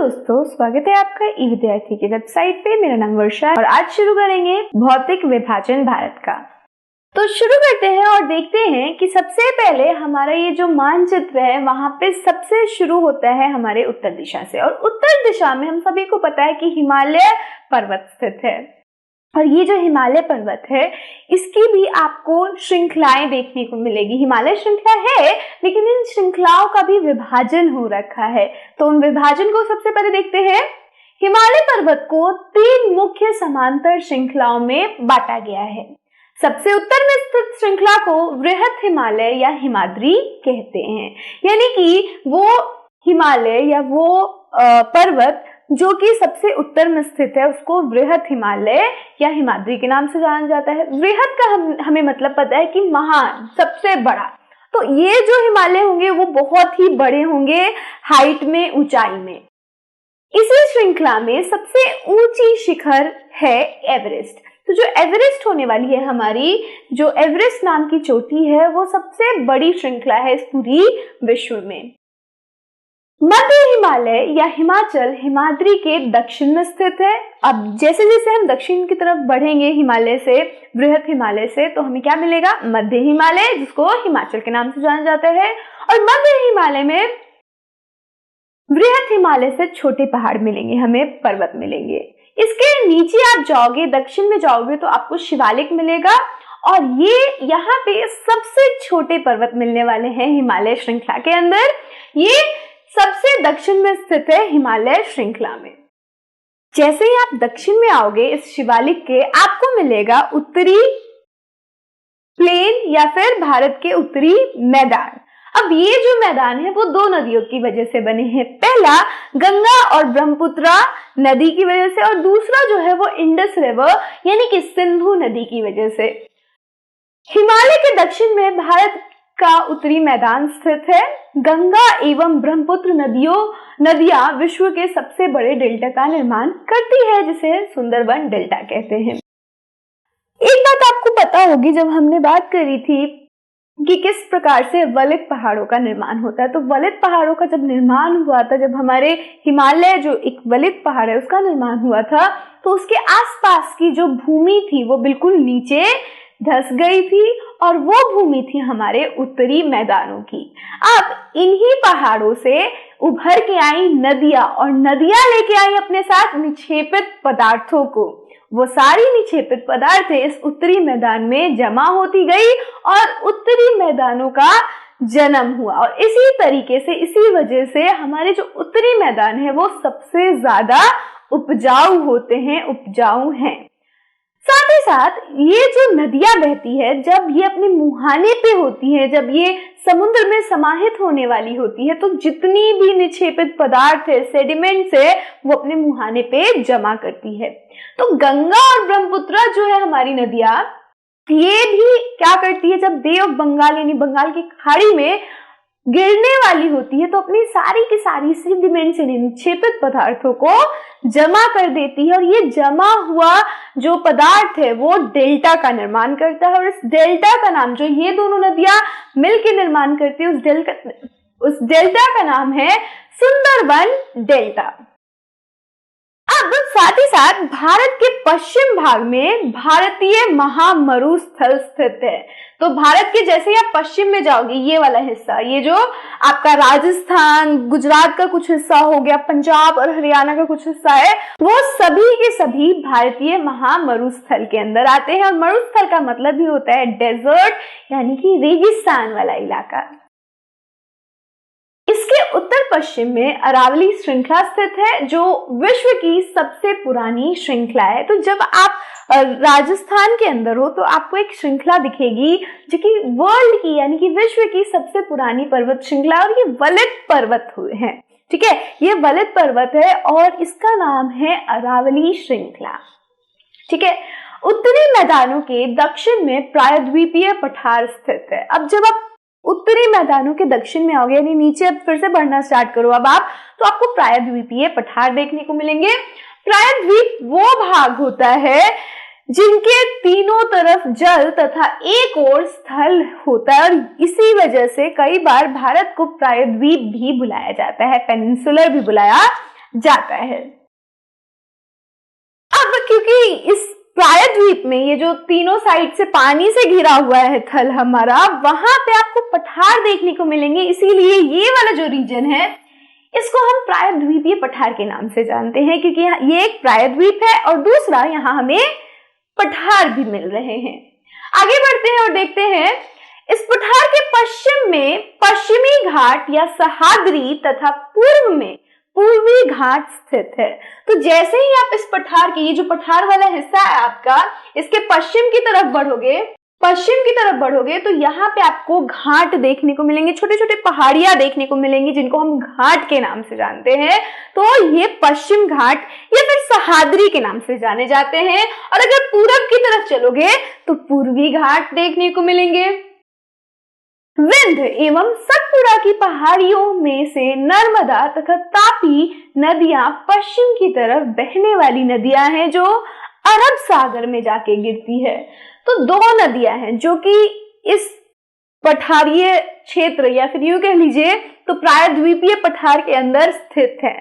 दोस्तों, स्वागत है आपका ई विद्यार्थी की वेबसाइट पे। मेरा नाम वर्षा और आज शुरू करेंगे भौतिक विभाजन भारत का। तो शुरू करते हैं और देखते हैं कि सबसे पहले हमारा ये जो मानचित्र है वहां पे सबसे शुरू होता है हमारे उत्तर दिशा से, और उत्तर दिशा में हम सभी को पता है कि हिमालय पर्वत स्थित है। और ये जो हिमालय पर्वत है इसकी भी आपको श्रृंखलाएं देखने को मिलेगी। हिमालय श्रृंखला है लेकिन इन श्रृंखलाओं का भी विभाजन हो रखा है। तो उन विभाजन को सबसे पहले देखते हैं। हिमालय पर्वत को 3 मुख्य समांतर श्रृंखलाओं में बांटा गया है। सबसे उत्तर में स्थित श्रृंखला को वृहत हिमालय या हिमाद्री कहते हैं, यानी कि वो हिमालय या वो पर्वत जो कि सबसे उत्तर में स्थित है उसको वृहत हिमालय या हिमाद्री के नाम से जाना जाता है। वृहत का हमें मतलब पता है कि महान, सबसे बड़ा। तो ये जो हिमालय होंगे वो बहुत ही बड़े होंगे हाइट में, ऊंचाई में। इसी श्रृंखला में सबसे ऊंची शिखर है एवरेस्ट। तो जो एवरेस्ट होने वाली है, हमारी जो एवरेस्ट नाम की चोटी है, वो सबसे बड़ी श्रृंखला है इस पूरी विश्व में। मध्य हिमालय या हिमाचल हिमाद्री के दक्षिण में स्थित है। अब जैसे जैसे हम दक्षिण की तरफ बढ़ेंगे हिमालय से, वृहत हिमालय से, तो हमें क्या मिलेगा? मध्य हिमालय, जिसको हिमाचल के नाम से जाना जाता है। और मध्य हिमालय में वृहत हिमालय से छोटे पहाड़ मिलेंगे, हमें पर्वत मिलेंगे। इसके नीचे आप जाओगे, दक्षिण में जाओगे तो आपको शिवालिक मिलेगा, और ये यहाँ पे सबसे छोटे पर्वत मिलने वाले हैं हिमालय श्रृंखला के अंदर। ये सबसे दक्षिण में स्थित है हिमालय श्रृंखला में। जैसे ही आप दक्षिण में आओगे इस शिवालिक के, आपको मिलेगा उत्तरी प्लेन या फिर भारत के उत्तरी मैदान। अब ये जो मैदान है वो 2 नदियों की वजह से बने हैं। पहला गंगा और ब्रह्मपुत्र नदी की वजह से, और दूसरा जो है वो इंडस रिवर यानी कि सिंधु नदी की वजह से। हिमालय के दक्षिण में भारत का उत्तरी मैदान स्थित है। गंगा एवं ब्रह्मपुत्र नदियां विश्व के सबसे बड़े डेल्टा का निर्माण करती है, जिसे सुंदरबन डेल्टा कहते हैं। एक बात आपको पता होगी, जब हमने बात करी थी कि किस प्रकार से वलित पहाड़ों का निर्माण होता है, तो वलित पहाड़ों का जब निर्माण हुआ था, जब हमारे हिमालय जो एक वलित पहाड़ है उसका निर्माण हुआ था, तो उसके आसपास की जो भूमि थी वो बिल्कुल नीचे धंस गई थी, और वो भूमि थी हमारे उत्तरी मैदानों की। अब इन्हीं पहाड़ों से उभर के आई नदियां, और नदियां लेके आई अपने साथ निक्षेपित पदार्थों को। वो सारी निक्षेपित पदार्थ इस उत्तरी मैदान में जमा होती गई और उत्तरी मैदानों का जन्म हुआ। और इसी तरीके से, इसी वजह से हमारे जो उत्तरी मैदान है वो सबसे ज्यादा उपजाऊ होते हैं, उपजाऊ हैं। साथ ही साथ ये जो नदियां बहती है, जब ये अपने मुहाने पे होती है, जब ये समुद्र में समाहित होने वाली होती है, तो जितनी भी निक्षेपित पदार्थ है, सेडिमेंट्स है, वो अपने मुहाने पे जमा करती है। तो गंगा और ब्रह्मपुत्र जो है हमारी नदियां, ये भी क्या करती है, जब बे ऑफ बंगाल यानी बंगाल की खाड़ी में गिरने वाली होती है, तो अपनी सारी की सारी सेडिमेंट्स यानी निक्षेपित पदार्थों को जमा कर देती है, और ये जमा हुआ जो पदार्थ है वो डेल्टा का निर्माण करता है। और इस डेल्टा का नाम, जो ये दोनों नदियां मिलकर निर्माण करती है, उस डेल्टा का नाम है सुंदरबन डेल्टा। अब साथ ही साथ भारत के पश्चिम भाग में भारतीय महामरुस्थल स्थित है। तो भारत के जैसे ही आप पश्चिम में जाओगे, ये वाला हिस्सा, ये जो आपका राजस्थान, गुजरात का कुछ हिस्सा हो गया, पंजाब और हरियाणा का कुछ हिस्सा है, वो सभी के सभी भारतीय महामरुस्थल के अंदर आते हैं। और मरुस्थल का मतलब ही होता है डेजर्ट, यानी कि रेगिस्तान वाला इलाका। इसके उत्तर पश्चिम में अरावली श्रृंखला स्थित है, जो विश्व की सबसे पुरानी श्रृंखला है। तो जब आप राजस्थान के अंदर हो तो आपको एक श्रृंखला दिखेगी जो कि वर्ल्ड की यानी कि विश्व की सबसे पुरानी पर्वत श्रृंखला, और ये वलित पर्वत है। ठीक है, ये वलित पर्वत है और इसका नाम है अरावली श्रृंखला। ठीक है, उत्तरी मैदानों के दक्षिण में प्रायद्वीपीय पठार स्थित है। अब जब आप उत्तरी मैदानों के दक्षिण में आओगे, यानी नीचे अब फिर से बढ़ना स्टार्ट करो अब आप, तो आपको प्रायद्वीपीय पठार देखने को मिलेंगे। प्रायद्वीप वो भाग होता है जिनके तीनों तरफ जल तथा एक और स्थल होता है, और इसी वजह से कई बार भारत को प्रायद्वीप भी बुलाया जाता है, पेनिनसुलर भी बुलाया जाता है। अब क्योंकि इस प्रायद्वीप में ये जो तीनों साइड से पानी से घिरा हुआ है थल हमारा, वहां पे आपको पठार देखने को मिलेंगे, इसीलिए ये वाला जो रीजन है इसको हम प्रायद्वीपीय पठार के नाम से जानते हैं, क्योंकि ये एक प्रायद्वीप है और दूसरा यहाँ हमें पठार भी मिल रहे हैं। आगे बढ़ते हैं और देखते हैं इस पठार के पश्चिम में पश्चिमी घाट या सह्याद्री तथा पूर्व में पूर्वी घाट स्थित है। तो जैसे ही आप इस पठार के, ये जो पठार वाला हिस्सा है आपका, इसके पश्चिम की तरफ बढ़ोगे तो यहाँ पे आपको घाट देखने को मिलेंगे, छोटे छोटे पहाड़ियां देखने को मिलेंगी जिनको हम घाट के नाम से जानते हैं। तो ये पश्चिम घाट या फिर सह्याद्री के नाम से जाने जाते हैं। और अगर पूरब की तरफ चलोगे तो पूर्वी घाट देखने को मिलेंगे। विंध्य एवं सतपुड़ा की पहाड़ियों में से नर्मदा तथा तापी नदियां पश्चिम की तरफ बहने वाली नदियां हैं जो अरब सागर में जाके गिरती है। तो दो नदियां हैं जो कि इस पठारीय क्षेत्र या फिर यूं कह लीजिए तो प्रायद्वीपीय पठार के अंदर स्थित है।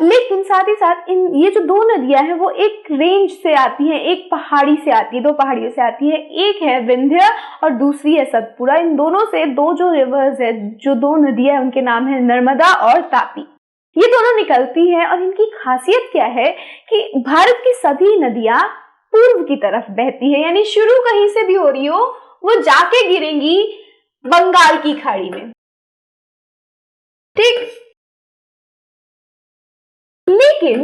लेकिन साथ ही साथ ये जो दो नदियां हैं वो एक रेंज से आती हैं, एक पहाड़ी से आती है, दो पहाड़ियों से आती है। एक है विंध्य और दूसरी है सतपुड़ा। इन दोनों से दो जो रिवर्स है, जो दो नदियां उनके नाम है नर्मदा और तापी। ये दोनों निकलती है और इनकी खासियत क्या है कि भारत की सभी नदियां पूर्व की तरफ बहती है, यानी शुरू कहीं से भी हो रही हो वो जाके गिरेंगी बंगाल की खाड़ी में। ठीक, लेकिन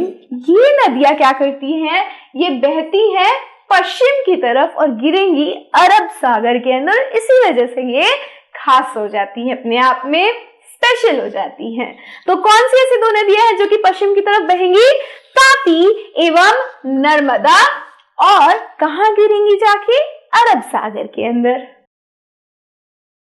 ये नदियां क्या करती हैं, ये बहती हैं पश्चिम की तरफ और गिरेंगी अरब सागर के अंदर। इसी वजह से ये खास हो जाती है, अपने आप में स्पेशल हो जाती हैं। तो कौन सी ऐसी दो नदियां हैं जो कि पश्चिम की तरफ बहेंगी? तापी एवं नर्मदा। और कहां गिरेंगी जाके? अरब सागर के अंदर।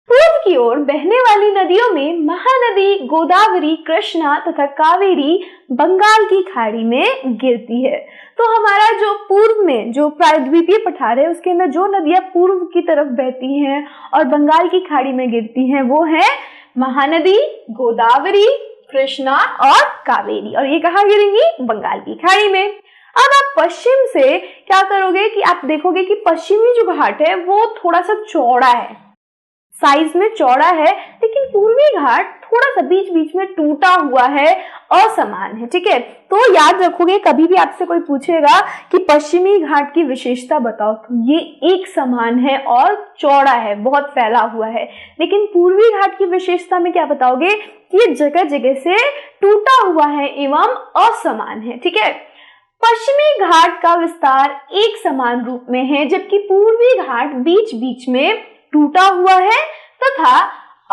पूर्व की ओर बहने वाली नदियों में महानदी, गोदावरी, कृष्णा तथा कावेरी बंगाल की खाड़ी में गिरती है। तो हमारा जो पूर्व में जो प्रायद्वीपीय पठार है उसके अंदर जो नदियां पूर्व की तरफ बहती हैं और बंगाल की खाड़ी में गिरती हैं वो है महानदी, गोदावरी, कृष्णा और कावेरी। और ये कहाँ गिरेंगी? बंगाल की खाड़ी में। अब आप पश्चिम से क्या करोगे कि आप देखोगे कि पश्चिमी जो घाट है वो थोड़ा सा चौड़ा है, साइज में चौड़ा है, लेकिन पूर्वी घाट थोड़ा सा बीच बीच में टूटा हुआ है, असमान है। ठीक है, तो याद रखोगे कभी भी आपसे कोई पूछेगा कि पश्चिमी घाट की विशेषता बताओ तो ये एक समान है और चौड़ा है, बहुत फैला हुआ है। लेकिन पूर्वी घाट की विशेषता में क्या बताओगे कि ये जगह जगह से टूटा हुआ है एवं असमान है। ठीक है, पश्चिमी घाट का विस्तार एक समान रूप में है जबकि पूर्वी घाट बीच बीच में टूटा हुआ है तथा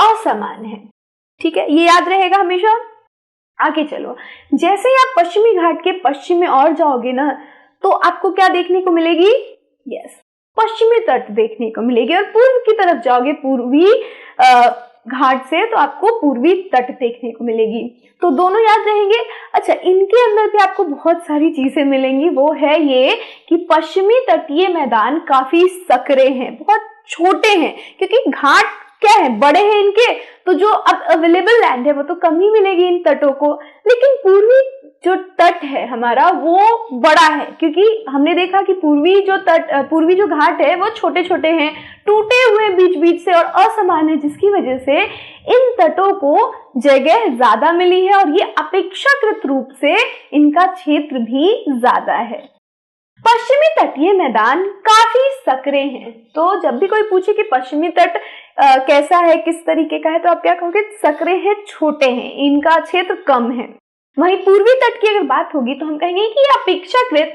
असमान है। ठीक है, ये याद रहेगा हमेशा। आगे चलो, जैसे ही आप पश्चिमी घाट के पश्चिम में और जाओगे ना तो आपको क्या देखने को मिलेगी? यस, पश्चिमी तट देखने को मिलेगी। और पूर्व की तरफ जाओगे पूर्वी घाट से तो आपको पूर्वी तट देखने को मिलेगी। तो दोनों याद रहेंगे। अच्छा, इनके अंदर भी आपको बहुत सारी चीजें मिलेंगी। वो है ये कि पश्चिमी तटीय मैदान काफी सकरे हैं, बहुत छोटे हैं, क्योंकि घाट क्या है, बड़े हैं इनके, तो जो अब अवेलेबल लैंड है वो तो कम ही मिलेगी इन तटों को। लेकिन पूर्वी जो तट है हमारा वो बड़ा है, क्योंकि हमने देखा कि पूर्वी जो घाट है वो छोटे छोटे हैं, टूटे हुए बीच बीच से और असमान है, जिसकी वजह से इन तटों को जगह ज्यादा मिली है और ये अपेक्षाकृत रूप से इनका क्षेत्र भी ज्यादा है। पश्चिमी तटीय मैदान काफी सकरे हैं। तो जब भी कोई पूछे कि पश्चिमी तट कैसा है, किस तरीके का है, तो आप क्या कहोगे? सकरे हैं, छोटे हैं, इनका क्षेत्र कम है। वहीं पूर्वी तट की अगर बात होगी तो हम कहेंगे कि अपेक्षाकृत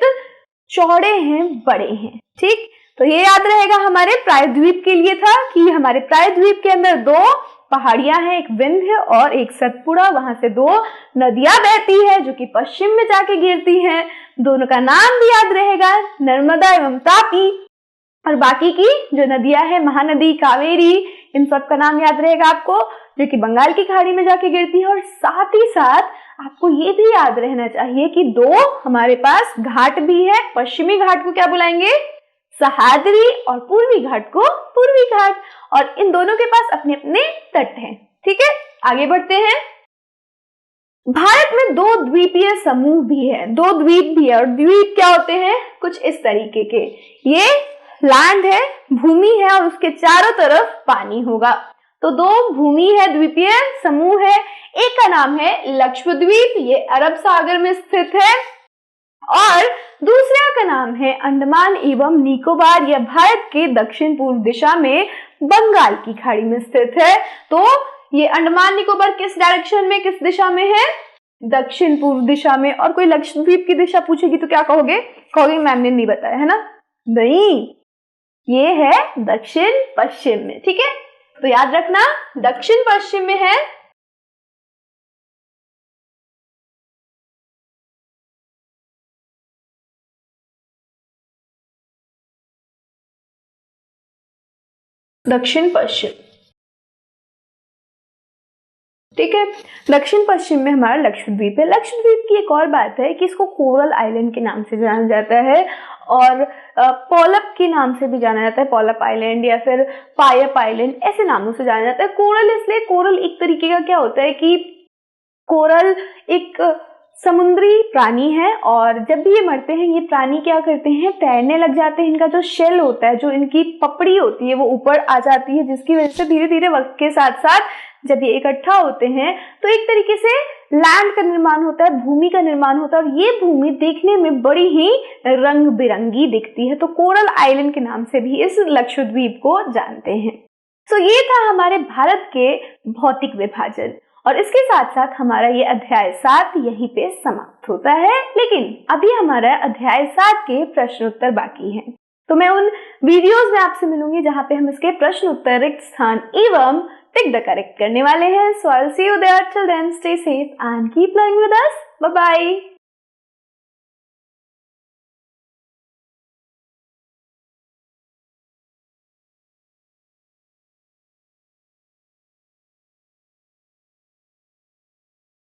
चौड़े हैं, बड़े हैं। ठीक, तो ये याद रहेगा हमारे प्रायद्वीप के लिए था कि हमारे प्रायद्वीप के अंदर दो पहाड़ियां हैं, एक विंध्य और एक सतपुड़ा। वहां से दो नदियां बहती है जो कि पश्चिम में जाके गिरती हैं। दोनों का नाम भी याद रहेगा, नर्मदा एवं तापी। और बाकी की जो नदियां हैं, महानदी, कावेरी, इन सब का नाम याद रहेगा आपको, जो कि बंगाल की खाड़ी में जाके गिरती है। और साथ ही साथ आपको ये भी याद रहना चाहिए कि दो हमारे पास घाट भी है। पश्चिमी घाट को क्या बुलाएंगे? सह्याद्री, और पूर्वी घाट को पूर्वी घाट। और इन दोनों के पास अपने अपने तट हैं। ठीक है, आगे बढ़ते हैं। भारत में 2 द्वीपीय समूह भी है, 2 द्वीप भी है। और द्वीप क्या होते हैं? कुछ इस तरीके के, ये लैंड है, भूमि है और उसके चारों तरफ पानी होगा। तो 2 भूमि है, द्वीपीय समूह है। एक का नाम है लक्षद्वीप, ये अरब सागर में स्थित है, और दूसरा का नाम है अंडमान एवं निकोबार, यह भारत के दक्षिण पूर्व दिशा में बंगाल की खाड़ी में स्थित है। तो ये अंडमान निकोबार किस डायरेक्शन में, किस दिशा में है? दक्षिण पूर्व दिशा में। और कोई लक्षद्वीप की दिशा पूछेगी तो क्या कहोगे? कहोगे मैम ने नहीं बताया, है ना? नहीं, ये है दक्षिण पश्चिम में। ठीक है, तो याद रखना दक्षिण पश्चिम में है। दक्षिण पश्चिम, ठीक है। दक्षिण पश्चिम में हमारा लक्षद्वीप है। लक्षद्वीप की एक और बात है कि इसको कोरल आइलैंड के नाम से जाना जाता है और पॉलप के नाम से भी जाना जाता है, पॉलप आइलैंड या फिर पायप आइलैंड, ऐसे नामों से जाना जाता है। कोरल इसलिए, कोरल एक तरीके का क्या होता है कि कोरल एक समुद्री प्राणी है और जब भी ये मरते हैं, ये प्राणी क्या करते हैं? तैरने लग जाते हैं। इनका जो शेल होता है, जो इनकी पपड़ी होती है, वो ऊपर आ जाती है, जिसकी वजह से धीरे धीरे वक्त के साथ साथ जब ये इकट्ठा होते हैं तो एक तरीके से लैंड का निर्माण होता है, भूमि का निर्माण होता है, और ये भूमि देखने में बड़ी ही रंग बिरंगी दिखती है। तो कोरल आइलैंड के नाम से भी इस लक्षद्वीप को जानते हैं। तो ये था हमारे भारत के भौतिक विभाजन, और इसके साथ साथ हमारा ये अध्याय 7 यहीं पे समाप्त होता है। लेकिन अभी हमारा अध्याय 7 के प्रश्न उत्तर बाकी हैं। तो मैं उन वीडियोस में आपसे मिलूंगी जहां पे हम इसके प्रश्न उत्तर, रिक्त स्थान एवं टिक द करेक्ट करने वाले हैं। So I'll see you there. Till then, stay safe and keep learning with us. Bye bye.